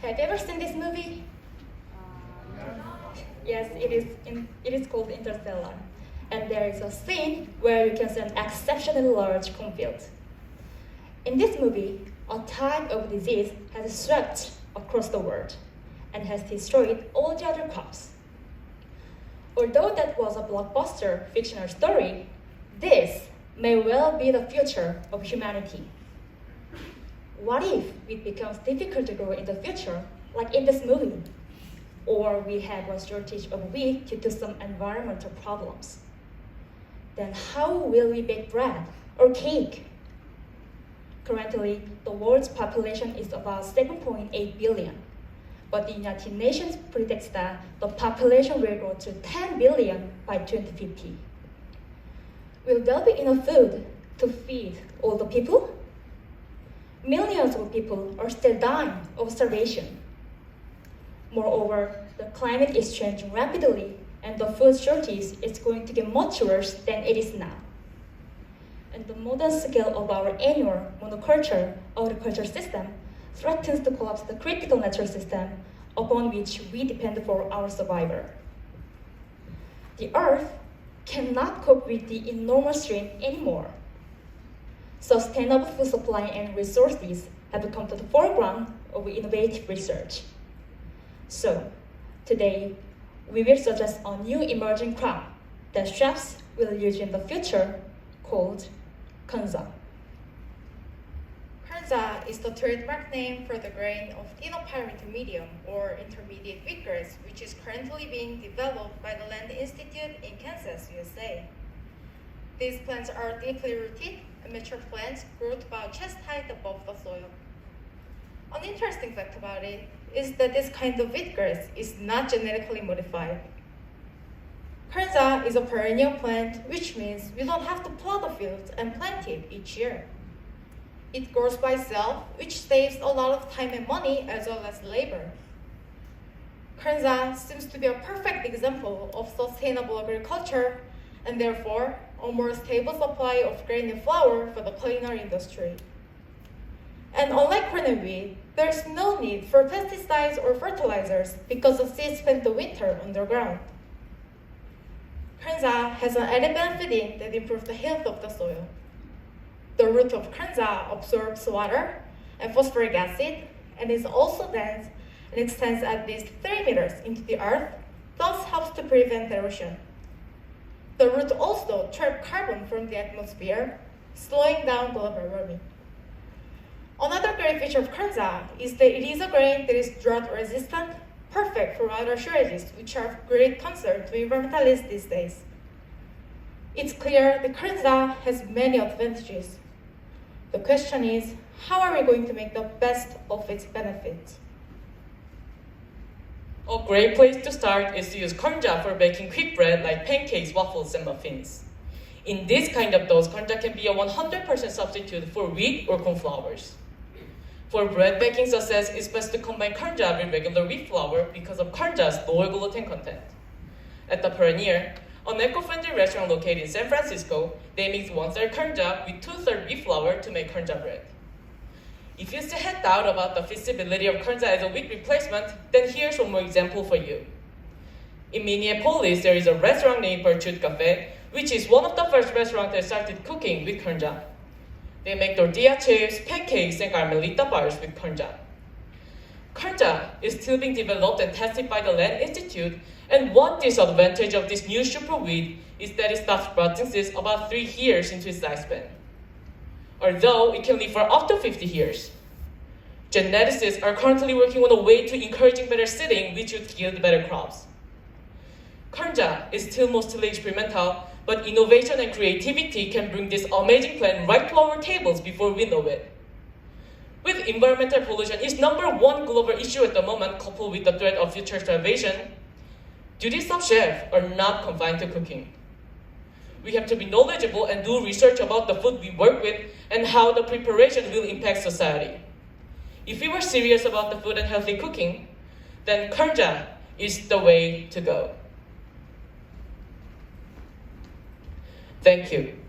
Have you ever seen this movie? Yes, it is called Interstellar. And there is a scene where you can see an exceptionally large cornfield. In this movie, a type of disease has swept across the world and has destroyed all the other crops. Although that was a blockbuster fictional story, this may well be the future of humanity. What if it becomes difficult to grow in the future, like in this movie? Or we have a shortage of wheat due to some environmental problems? Then how will we bake bread or cake? Currently, the world's population is about 7.8 billion, but the United Nations predicts that the population will grow to 10 billion by 2050. Will there be enough food to feed all the people? Millions of people are still dying of starvation. Moreover, the climate is changing rapidly, and the food shortage is going to get much worse than it is now. And the modern scale of our annual monoculture agriculture system threatens to collapse the critical natural system upon which we depend for our survival. The Earth cannot cope with the enormous strain anymore. Sustainable food supply and resources have come to the foreground of innovative research. So, today, we will suggest a new emerging crop that chefs will use in the future called kanza. Kanza is the trademark name for the grain of thinopyramid medium or intermediate wheatgrass, which is currently being developed by the Land Institute in Kansas, USA. These plants are deeply rooted and mature plants grow about chest height above the soil. An interesting fact about it is that this kind of wheatgrass is not genetically modified. Kanza is a perennial plant, which means we don't have to plow the fields and plant it each year. It grows by itself, which saves a lot of time and money as well as labor. Kanza seems to be a perfect example of sustainable agriculture and therefore a more stable supply of grain and flour for the culinary industry. And unlike corn and wheat, there's no need for pesticides or fertilizers because the seeds spend the winter underground. Kanza has an added benefit in that improves the health of the soil. The root of kanza absorbs water and phosphoric acid and is also dense and extends at least 3 meters into the earth, thus helps to prevent erosion. The root also traps carbon from the atmosphere, slowing down global warming. Another great feature of kanza is that it is a grain that is drought resistant, perfect for water shortages, which are of great concern to environmentalists these days. It's clear that kanza has many advantages. The question is, how are we going to make the best of its benefits? A great place to start is to use kanza for baking quick bread like pancakes, waffles, and muffins. In this kind of doughs, kanza can be a 100% substitute for wheat or corn flours. For bread baking success, it's best to combine kanza with regular wheat flour because of kanza's lower gluten content. At the Pioneer, an eco-friendly restaurant located in San Francisco, they mix 1/3 kanza with 2/3 wheat flour to make kanza bread. If you still had doubt about the feasibility of kanza as a wheat replacement, then here's one more example for you. In Minneapolis, there is a restaurant named Virtue Cafe, which is one of the first restaurants that started cooking with kanza. They make tortilla chips, pancakes, and carmelita bars with kanza. Kanza is still being developed and tested by the Land Institute, and one disadvantage of this new super wheat is that it stops sprouting seeds about 3 years into its lifespan, although it can live for up to 50 years. Geneticists are currently working on a way to encouraging better seeding, which would yield better crops. Kanza is still mostly experimental, but innovation and creativity can bring this amazing plant right to our tables before we know it. With environmental pollution is #1 global issue at the moment, coupled with the threat of future starvation, duties of chefs are not confined to cooking. We have to be knowledgeable and do research about the food we work with and how the preparation will impact society. If we were serious about the food and healthy cooking, then kanza is the way to go. Thank you.